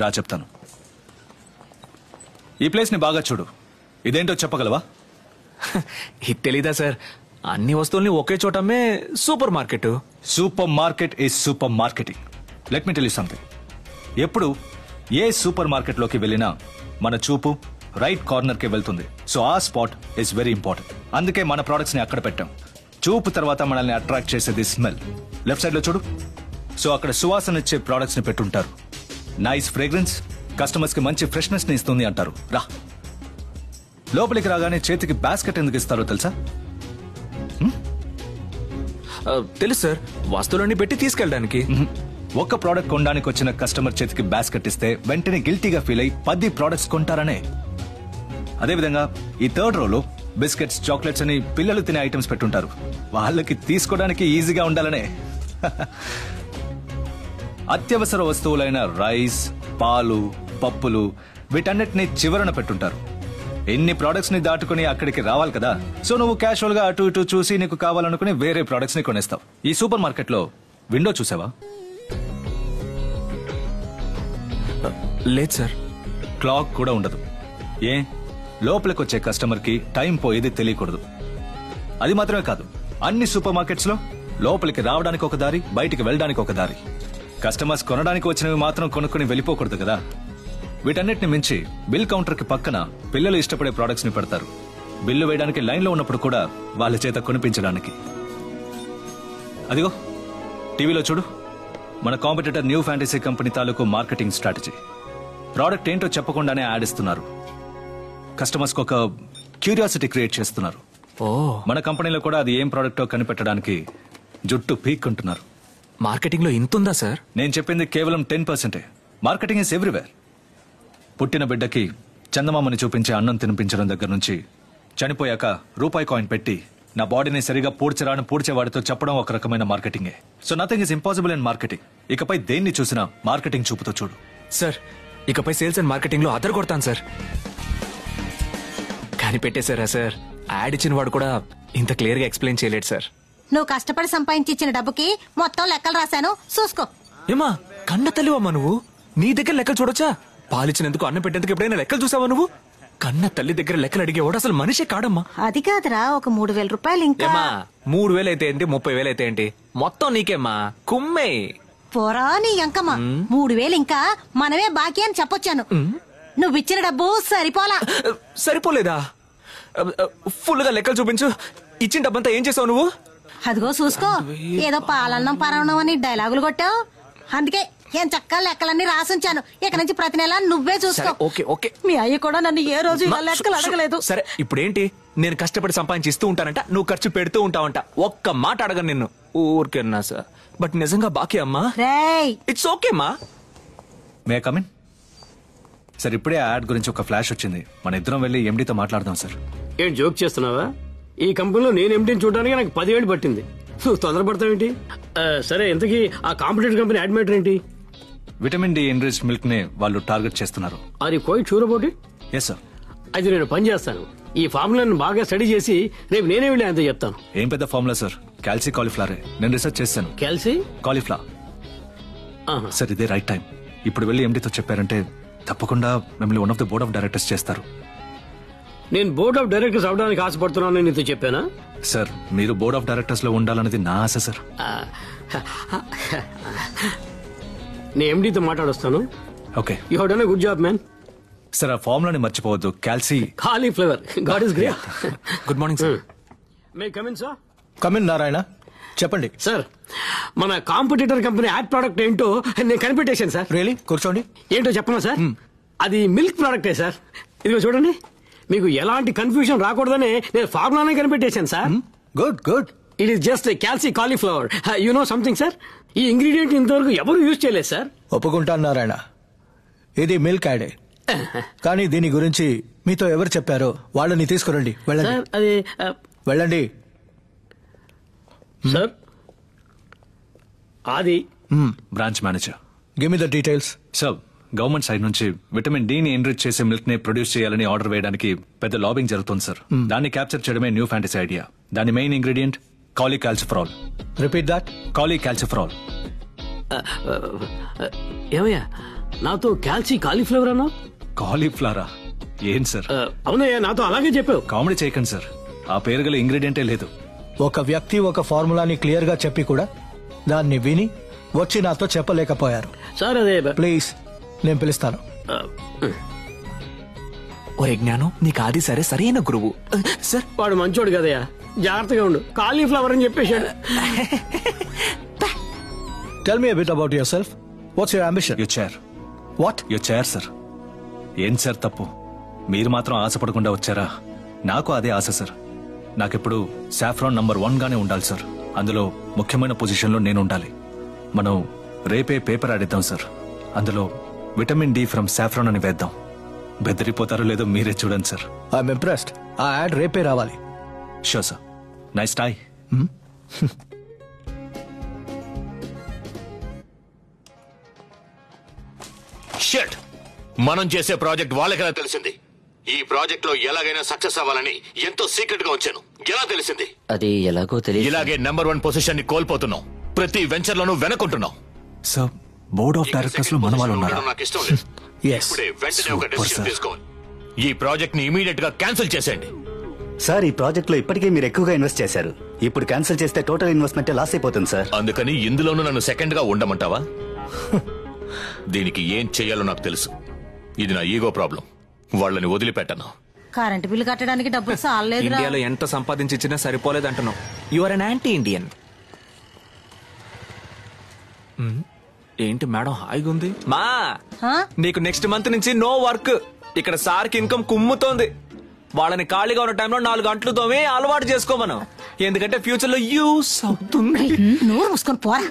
రా చెప్తాను. ఈ ప్లేస్ ని బాగా చూడు. ఇదేంటో చెప్పగలవా? ఇది తెలీదా సార్? అన్ని వస్తువుల్ని ఒకే చోట అమ్మే super market. Super market is super marketing. Let me tell you something. ఎప్పుడు ఏ సూపర్ మార్కెట్ లోకి వెళ్ళినా మన చూపు రైట్ కార్నర్ కి వెళ్తుంది. సో ఆ స్పాట్ ఇస్ వెరీ ఇంపార్టెంట్. అందుకే మన ప్రొడక్ట్స్ ని అక్కడ పెట్టాం. చూపు తర్వాత మనల్ని అట్రాక్ట్ చేసేది స్మెల్. లెఫ్ట్ సైడ్ లో చూడు. సో అక్కడ సువాసన ఇచ్చే ప్రొడక్ట్స్ ని పెట్టుంటారు. నైస్ ఫ్రేగ్రెన్స్ కస్టమర్స్ కి మంచి ఫ్రెష్నెస్ ని ఇస్తుంది అంటారు. రా, లోపలికి రాగానే చేతికి బాస్కెట్ ఎందుకు ఇస్తారో తెలుసా? తెలుసు సార్, వస్తువులన్నీ పెట్టి తీసుకెళ్ళడానికి. ఒక్క ప్రోడక్ట్ కొనడానికి వచ్చిన కస్టమర్ చేతికి బాస్కెట్ ఇస్తే వెంటనే గిల్టీగా ఫీల్ అయి 10 ప్రోడక్ట్స్ కొంటారనే. అదేవిధంగా ఈ థర్డ్ రోలో బిస్కెట్స్, చాక్లెట్స్ అని పిల్లలు తినే ఐటమ్స్ పెట్టుంటారు. వాళ్ళకి తీసుకోవడానికి ఈజీగా ఉండాలనే. అత్యవసర వస్తువులైన రైస్, పాలు, పప్పులు వీటన్నిటిని చివరన పెట్టుంటారు. ఎన్ని ప్రోడక్ట్స్ ని దాటుకుని అక్కడికి రావాలి కదా. సో నువ్వు క్యాషువల్ గా అటు ఇటు చూసి నీకు కావాలనుకుని వేరే ప్రోడక్ట్స్ ని కొనేస్తావు. ఈ సూపర్ మార్కెట్ లో విండో చూసావా? లేదు సార్. క్లాక్ కూడా ఉండదు. ఏ లోపలికి వచ్చే కస్టమర్ కి టైం పోయేది తెలియకూడదు. అది మాత్రమే కాదు, అన్ని సూపర్ మార్కెట్స్ లో లోపలికి రావడానికి ఒక దారి, బయటికి వెళ్ళడానికి ఒక దారి. కస్టమర్స్ కొనడానికి వచ్చినవి మాత్రం కొనుక్కుని వెళ్ళిపోకూడదు కదా. వీటన్నిటిని మించి బిల్ కౌంటర్ కి పక్కన పిల్లలు ఇష్టపడే ప్రొడక్ట్స్ ని పెడతారు. బిల్లు వేయడానికి లైన్ లో ఉన్నప్పుడు కూడా వాళ్ళ చేత కొనిపించడానికి. అదిగో టీవీలో చూడు, మన కాంపిటీటర్ న్యూ ఫ్యాంటసీ కంపెనీ తాలూకు మార్కెటింగ్ స్ట్రాటజీ. ప్రోడక్ట్ ఏంటో చెప్పకుండానే యాడ్ ఇస్తున్నారు. కస్టమర్స్ కు ఒక క్యూరియాసిటీ క్రియేట్ చేస్తున్నారు. మన కంపెనీలో కూడా అది ఏం ప్రోడక్టో కనిపెట్టడానికి జుట్టు పీక్కుంటున్నారు. మార్కెటింగ్ లో ఇంతుందా సార్? నేను చెప్పింది కేవలం 10%. Marketing is everywhere. పుట్టిన బిడ్డకి చందమామని చూపించే అన్నం తినిపించడం దగ్గర నుంచి చనిపోయాక రూపాయి కాయిన్ పెట్టి నా బాడీని సరిగా పూడ్చరాని పూడ్చేవాడితో చెప్పడం ఒక రకమైన మార్కెటింగే. So nothing is impossible in marketing. ఇకపై దేన్ని చూసినా మార్కెటింగ్ చూపుతో చూడు. సార్, ఇకపై సేల్స్ అండ్ మార్కెటింగ్ లో అదర్ కొడతాను సార్. కానీ పెట్టేశారా సార్? యాడ్ ఇచ్చిన వాడు కూడా ఇంత క్లియర్ గా ఎక్స్ప్లెయిన్ చేయలేడు సార్. నువ్వు కష్టపడి సంపాదించిన డబ్బుకి మొత్తం లెక్కలు రాశాను, చూసుకో. ఏమా కన్న తల్లివమ్మా నువ్వు? నీ దగ్గర లెక్కలు చూడొచ్చా? పాలిచ్చినందుకు అన్నం పెట్టేందుకు ఎప్పుడైనా లెక్కలు చూసావా నువ్వు? కన్న తల్లి దగ్గర లెక్కలు అడిగేవాడు అసలు మనిషే కాడమ్మా. అది కాదురా, ఒక 3,000 రూపాయలు ఇంకా. 3,000 అయితే ఏంటి, 30,000 అయితే ఏంటి, మొత్తం నీకేమ్మా. కుమ్మే పోరా నీ అంకమ్మా. 3,000 ఇంకా మనమే బాకీ అని చెప్పొచ్చాను. నువ్వు ఇచ్చిన డబ్బు సరిపోలా. సరిపోలేదా? ఫుల్ గా లెక్కలు చూపించు. ఇచ్చిన డబ్బంతా ఏం చేసావు నువ్వు? అదిగో చూసుకో, ఏదో పాలన్నం పరవణం అని డైలాగులు కొట్టావు. అందుకే ఏం చక్క లెక్కలన్నీ రాసుంచాను. ఇక నుంచి ప్రతి నెల నువ్వే చూసుకో. Okay okay. మీ అయ్య కూడా నన్ను ఏ రోజు ఇలా లెక్కలు అడగలేదు. సరే, ఇప్పుడేంటి? నేను కష్టపడి సంపాదించి ఇస్తూ ఉంటానంట, నువ్వు ఖర్చు పెడుతూ ఉంటావంట. ఒక్క మాట అడగను నిన్ను. ఊరికేనా సార్? బట్ నిజంగా బాకీ అమ్మా. ఇట్స్ ఓకే మా. మే కమ్ ఇన్? సార్, ఇప్పుడే యాడ్ గురించి ఒక ఫ్లాష్ వచ్చింది. మన ఇద్దరం వెళ్ళి ఎండీతో మాట్లాడదాం సార్. ఏం జోక్ చేస్తున్నావా? ఈ కంపెనీలో నేను ఎండీని చూడడానికి నాకు 10 ఏళ్ళు పట్టింది. నువ్వు తొందరపడతావేంటి? సరే, ఇంతకీ ఆ కాంపిటేటివ్ కంపెనీ యాడ్ మ్యాటర్ ఏంటి? విటమిన్ డి ఎన్రిచ్డ్ మిల్క్ ని వాళ్ళు టార్గెట్ చేస్తున్నారు. అది quite sure about it? Yes sir. అయితే నేను పని చేస్తాను. ఈ ఫార్ములాను బాగా స్టడీ చేసి రేపు నేనే వెళ్ళి అంత చెప్తాను. ఏం పెద్ద ఫార్ములా సార్, క్యాల్సీ కాలీఫ్లవరే. నేను రీసెర్చ్ చేశాను. క్యాల్సీ కాలీఫ్లవర్ సార్, ఇదే రైట్ టైం. ఇప్పుడు వెళ్ళి ఎండీతో చెప్పారంటే తప్పకుండా మిమ్మల్ని one of the board of directors చేస్తారు. నేను బోర్డ్ ఆఫ్ డైరెక్టర్స్ అవడానికి ఆశపడుతున్నాను నీతో చెప్పానా? సార్, మీరు బోర్డ్ ఆఫ్ డైరెక్టర్స్ లో ఉండాలన్నది నా ఆశ సార్. నేను ఎండీతో మాట్లాడొస్తాను. Okay. You have done a good job man. Sir, ఆ ఫార్ములాని మర్చిపోవద్దు. Calci cauliflower. God is great. Good morning sir. May come in sir? Come in Narayana, చెప్పండి సార్. మన కాంపిటీటర్ కంపెనీ యాడ్ ప్రోడక్ట్ ఏంటో నేను కనిపెట్టేశాను సార్. రియలీ? కూర్చోండి. ఏంటో చెప్పనా సార్? అది మిల్క్ ప్రోడక్టే సార్. ఇదిగో చూడండి, మీకు ఎలాంటి కన్ఫ్యూజన్ రాకూడదని నేను ఫార్ములానే కనిపెట్టేశాను sir. Good good. It is just calci cauliflower. You know something sir? ఈ ఇంగ్రీడియంట్ ఇంతవరకు ఎవరు యూజ్ చేయలేదు సార్. ఒప్పుకుంటాను నారాయణ, ఇది మిల్క్ యాడే. కానీ దీని గురించి మీతో ఎవరు చెప్పారో వాళ్ళని తీసుకురండి. వెళ్ళండి. అది వెళ్ళండి సార్. అది branch manager. Give me the details. Sir, government side నుంచి విటమిన్ డి ని ఎన్రిచ్ చేసే మిల్క్ ని ప్రొడ్యూస్ చేయాలని ఆర్డర్ వేయడానికి పెద్ద లాబింగ్ జరుగుతుంది సార్. దాన్ని క్యాప్చర్ చేయడమే న్యూ ఫ్యాంటసీ ఐడియా. దాని main ingredient cholecalciferol. Repeat that. Cholecalciferol. ఏమయ్యా, నాతో కాలీఫ్లవర్ అన్నా? కాలీఫ్లవరా? ఏం సార్? అవునయ్యా, నాతో అలాగే చెప్పావు. కామెడీ చేయకండి సార్, ఆ పేరు గల ఇంగ్రీడియంటే లేదు. ఒక వ్యక్తి ఒక ఫార్ములాని క్లియర్ గా చెప్పి కూడా దాన్ని విని వచ్చి నాతో చెప్పలేకపోయారు. సార్ అదే ప్లీజ్, నేను పిలుస్తాను. ఒరే జ్ఞానం, నీకు అది సరే సరైన గురువు. సార్ వాడు మంచోడు కదయ్యా, జాగ్రత్తగా ఉండు. కాలీఫ్లవర్ అని చెప్పేశాడు. Tell me a bit about yourself. What's your ambition? You chair. What? You chair sir. ఏం సార్ తప్పు? మీరు మాత్రం ఆశపడకుండా వచ్చారా? నాకు అదే ఆశ సార్. నాకెప్పుడు సాఫ్రాన్ నంబర్ 1 గానే ఉండాలి సార్. అందులో ముఖ్యమైన పొజిషన్ లో నేను ఉండాలి. మనం రేపే పేపర్ ఆడిద్దాం సార్. అందులో విటమిన్ డి ఫ్రమ్ సాఫ్రాన్ అని వేద్దాం. బెదిరిపోతారో లేదో మీరే చూడండి సార్. I'm impressed. ఆ యాడ్ రేపే రావాలి. Sure sir. నైస్ టై. షట్! మనం చేసే ప్రాజెక్ట్ వాళ్ళకెలా తెలిసింది? ఈ ప్రాజెక్ట్ లో ఎలాగైనా సక్సెస్ అవ్వాలని ఎంతో సీక్రెట్ గా ఉంచాను. ఎలా తెలిసింది? అది ఎలాగో తెలియదు. ఇలాగే నెంబర్ 1 పొజిషన్ ని కోల్పోతున్నాం. ప్రతి వెంచర్ లోనూ వెనకుంటున్నాం. సార్, బోర్డ్ ఆఫ్ డైరెక్టర్స్ లో మన వాళ్ళు ఉన్నారా? నాకు ఇష్టం లేదు. Yes. ఇప్పుడే వెంటనే ఒక Super, డెసిషన్ sir. తీసుకోవాలి. ఈ ప్రాజెక్ట్ ని ఇమీడియట్ గా క్యాన్సిల్ చేసేయండి. సార్, ఈ ప్రాజెక్ట్ లో ఇప్పటికే మీరు ఎక్కువగా ఇన్వెస్ట్ చేశారు. ఇప్పుడు క్యాన్సిల్ చేస్తే టోటల్ ఇన్వెస్ట్మెంట్ లాస్ అయిపోతుంది సార్. అందుకని ఇందులోనూ నన్ను సెకండ్ గా ఉండమంటావా? దీనికి ఏం చెయ్యాలో నాకు తెలుసు. ఇది నా ఈగో ప్రాబ్లం. వాళ్ళని వదిలిపెట్టను. కరెంటు బిల్లు కట్టడానికి డబ్బులు చాలలేదురా. ఇండియాలో ఎంత సంపాదించి ఇచ్చినా సరిపోలేదు అంటున్నావు. You are an anti Indian. ఏంటి మేడం హాయిగా ఉంది? మా హా? నీకు నెక్స్ట్ మంత్ నుంచి నో వర్క్. ఇక్కడ సార్కి ఇన్కమ్ కుమ్ముతోంది. వాళ్ళని ఖాళీగా ఉన్న టైంలో 4 గంటలు తోమి అలవాటు చేసుకోమను. ఎందుకంటే ఫ్యూచర్ లో యూస్ అవుతుంది. నోరు మూసుకొని పోరా.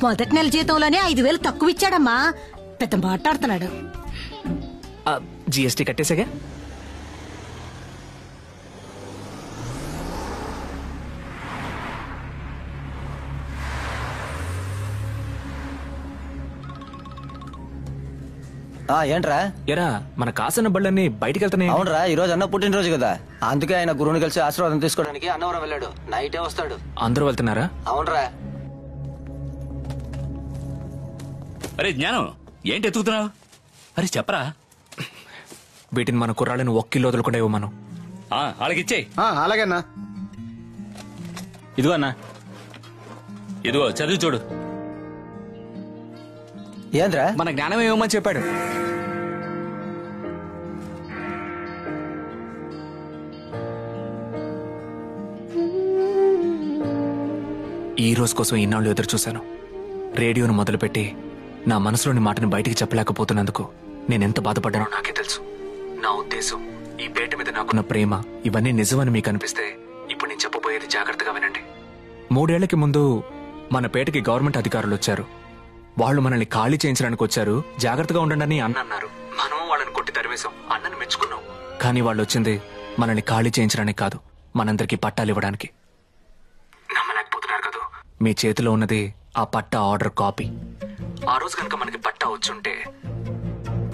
మొదటి నెల జీతంలోనే 5,000 తక్కువ ఇచ్చాడమ్మా. పెద్ద మాట్లాడుతున్నాడు. జిఎస్టీ కట్టేసాగా. ఏంట్రా? ఎరా, మన కాసన్న బళ్ళని బయటికి వెళ్తున్నాయి. అవునరా, ఈ రోజు అన్న పుట్టినరోజు కదా, అందుకే ఆయన గురువుని కలిసి ఆశీర్వాదం తీసుకోవడానికి అన్నవరం వెళ్ళాడు. నైటే వస్తాడు. అందరూ వెళ్తున్నారా? అవునరా. అరే జ్ఞానం, ఏంటి ఎత్తుకుతున్నావు? అరే చెప్పరా. వీటిని మన కుర్రాళ్ళని 1 కిలో వదలకుండా ఇవ్వమను. అలాగిచ్చే. అలాగేనా? ఇదిగో అన్నా, ఇదిగో చదివి చూడు. ఏంద్రా? మన జ్ఞానం ఏమని చెప్పాడు? ఈ రోజు కోసం ఇన్నాళ్ళు ఎదురు చూశాను. రేడియోను మొదలుపెట్టి నా మనసులోని మాటను బయటికి చెప్పలేకపోతున్నందుకు నేనెంత బాధపడ్డానో నాకే తెలుసు. నా ఉద్దేశం, ఈ పేట మీద నాకున్న ప్రేమ, ఇవన్నీ నిజమని మీకు అనిపిస్తే ఇప్పుడు నేను చెప్పబోయేది జాగ్రత్తగా వినండి. 3 ఏళ్లకి ముందు మన పేటకి గవర్నమెంట్ అధికారులు వచ్చారు. వాళ్ళు మనల్ని ఖాళీ చేయించడానికి వచ్చారు. జాగ్రత్తగా ఉండండి అన్న అన్నారు. మనం వాళ్ళని కొట్టి తరివేశాం. అన్నని మెచ్చుకున్నాం. కానీ వాళ్ళు వచ్చింది మనల్ని ఖాళీ చేయించడానికి కాదు, మనందరికీ పట్టాలు ఇవ్వడానికి. నమ్మలేకపోతున్నారు కదా? మీ చేతిలో ఉన్నది ఆ పట్టా ఆర్డర్ కాపీ. ఆ రోజు కనుక మనకి పట్టా వచ్చుంటే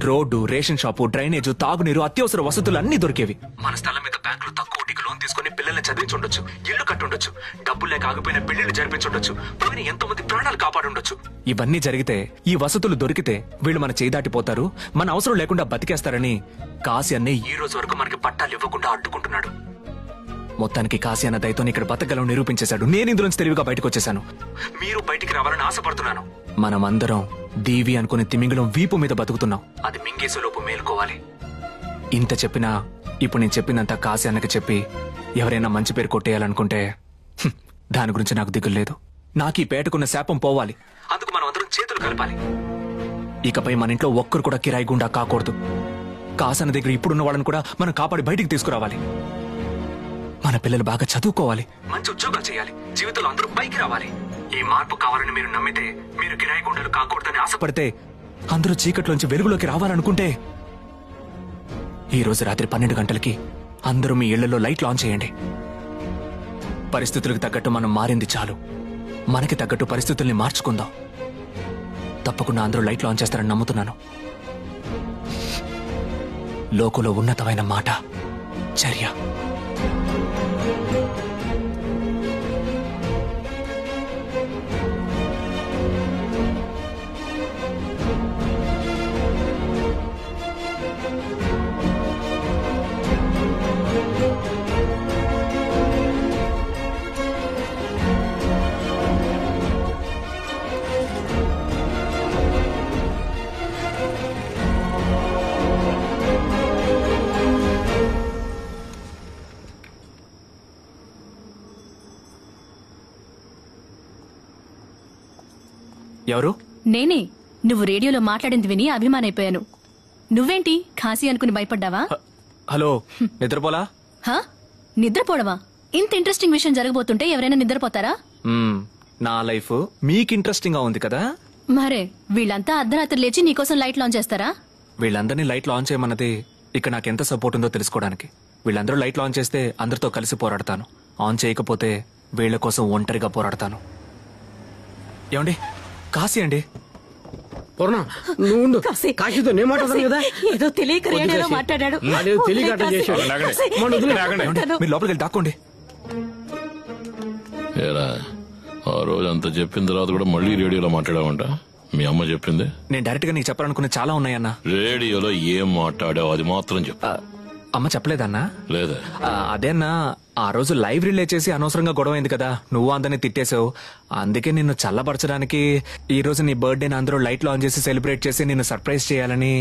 రోడ్డు, రేషన్ షాపు, డ్రైనేజ్, తాగునీరు, అత్యవసర వసతులు అన్ని దొరికేవి. మన స్థలం మీద బ్యాంకులు తక్కువ వడ్డీకి లోన్ తీసుకుని పిల్లల్ని చదివించుండొచ్చు, ఇల్లు కట్టుండొచ్చు, డబ్బులు లేక ఆగిపోయిన పెళ్లిళ్ళు జరిపించుండొచ్చు, పోయిన ఎంతో మంది ప్రాణాలు కాపాడుండొచ్చు. ఇవన్నీ జరిగితే, ఈ వసతులు దొరికితే వీళ్ళు మన చేయి దాటిపోతారు, మన అవసరం లేకుండా బతికేస్తారని కాశీ అన్నే ఈ రోజు వరకు మనకి పట్టాలు ఇవ్వకుండా అడ్డుకుంటున్నాడు. మొత్తానికి కాశీ అన్న దయతో ఇక్కడ బతకగలం నిరూపించేశాడు. నేను ఇందులోంచి తెలివిగా బయటకు వచ్చేశాను. మీరు బయటికి రావాలని ఆశపడుతున్నాను. మనమందరం దీవి అనుకుని తిమింగళం వీపు మీద బతుకుతున్నాం. అది మింగేసేలోపు మేలుకోవాలి. ఇంత చెప్పినా ఇప్పుడు నేను చెప్పినంత కాశీ అన్నకి చెప్పి ఎవరైనా మంచి పేరు కొట్టేయాలనుకుంటే దాని గురించి నాకు దిగులు లేదు. నాకు ఈ పేటకున్న శాపం పోవాలి. అందుకు మనం అందరం చేతులు కలపాలి. ఇకపై మన ఇంట్లో ఒక్కరు కూడా కిరాయి గుండా కాకూడదు. కాసన్న దగ్గర ఇప్పుడున్న వాళ్ళని కూడా మనం కాపాడి బయటికి తీసుకురావాలి. మన పిల్లలు బాగా చదువుకోవాలి, మంచి ఉద్యోగాలు చేయాలి, జీవితంలో అందరూ పైకి రావాలి. ఈ మార్పు కావాలని మీరు నమ్మితే, మీరు కిరాయి గుండెలు కాకూడదని ఆశపడితే, అందరూ చీకట్లోంచి వెలుగులోకి రావాలనుకుంటే ఈ రోజు రాత్రి 12 గంటలకి అందరూ మీ ఇళ్లలో లైట్లు ఆన్ చేయండి. పరిస్థితులకు తగ్గట్టు మనం మారింది చాలు. మనకి తగ్గట్టు పరిస్థితుల్ని మార్చుకుందాం. తప్పకుండా అందరూ లైట్లు ఆన్ చేస్తారని నమ్ముతున్నాను. లోకంలో ఉన్నతమైన మాట చర్య. ఎవరు? నేనే. నువ్వు రేడియోలో మాట్లాడింది విని అభిమానైపోయాను. నువ్వేంటి ఖాసీ అనుకుని భయపడ్డావా? హలో, నిద్రపోలా? హా? నిద్రపోవడమా? ఇంత ఇంట్రెస్టింగ్ విషయం జరగబోతుంటే ఎవరైనా నిద్రపోతారా? నా లైఫ్ మీకు ఇంట్రెస్టింగ్ గా ఉంది కదా. మరే వీళ్ళంతా అర్ధరాత్రి లేచి నీకోసం లైట్ లాంచ్ చేస్తారా? వీళ్ళందరినీ లైట్ లాంచ్ చేయమన్నది ఇక నాకెంత సపోర్ట్ ఉందో తెలుసుకోవడానికి. వీళ్ళందరూ లైట్ లాంచ్ చేస్తే అందరితో కలిసి పోరాడతాను. ఆన్ చేయకపోతే వీళ్ళ కోసం ఒంటరిగా పోరాడతాను. ఏమండి, కాశీ అండి. పూర్ణ, నువ్వు ఉండు. కాశీతో నేను మాట్లాడతాను కదా. ఏదో తెలియక రేడియోలో మాట్లాడాడు. అదే తెలియక అట్లా చేశాడు. మొన్న వదిలే. మీరు లోపలికి వెళ్ళి దాక్కోండి. ఏరా, ఆ రోజు అంత చెప్పిన తర్వాత కూడా మళ్ళీ రేడియోలో మాట్లాడావంట. మీ అమ్మ చెప్పింది. నేను డైరెక్ట్ గా నీకు చెప్పాలనుకునే చాలా ఉన్నాయన్న. రేడియోలో ఏం మాట్లాడావు అది మాత్రం చెప్పు. అమ్మ చెప్పలేదన్నా? లేదా? అదే అన్నా, ఆ రోజు లైవ్ రిలే చేసి అనవసరంగా గొడవ అయింది కదా, నువ్వు అందరినీ తిట్టేశావు. అందుకే నిన్ను చల్లబరచడానికి ఈ రోజు నీ బర్త్డేని అందరూ లైట్ ఆన్ చేసి సెలబ్రేట్ చేసి నిన్ను సర్ప్రైజ్ చేయాలని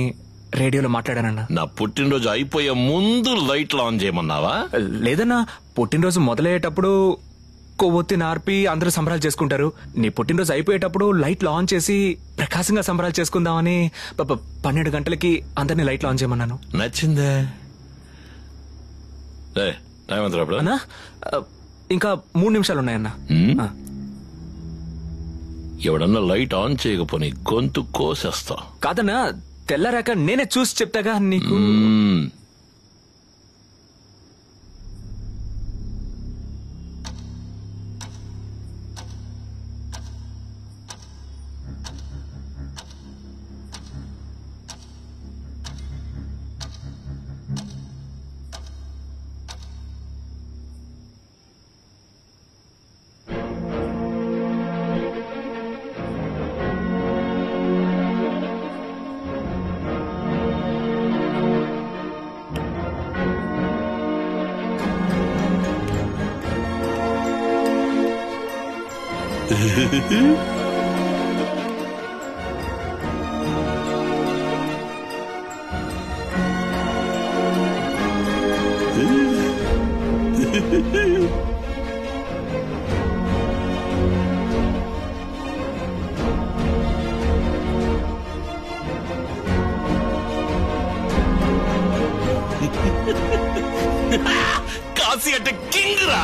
రేడియోలో మాట్లాడానన్నా. నా పుట్టినరోజు అయిపోయే ముందు లైట్లు ఆన్ చేయమన్నావా? లేదన్నా, పుట్టినరోజు మొదలయ్యేటప్పుడు కొవ్వొత్తి నార్పి అందరూ సంబరాలు చేసుకుంటారు. నీ పుట్టినరోజు అయిపోయేటప్పుడు లైట్లు ఆన్ చేసి ప్రకాశంగా సంబరాలు చేసుకుందామని 12 గంటలకి అందరినీ లైట్లు ఆన్ చేయమన్నాను. నచ్చిందే? టైం ఎంత అన్నా? ఇంకా 3 నిమిషాలు ఉన్నాయన్నా. ఎవడన్నా లైట్ ఆన్ చేయకపోని గొంతు కోసేస్తా. కాదన్నా, తెల్లారాక నేనే చూసి చెప్తాగా నీకు. కాశీ అంటే కింగ్ రా.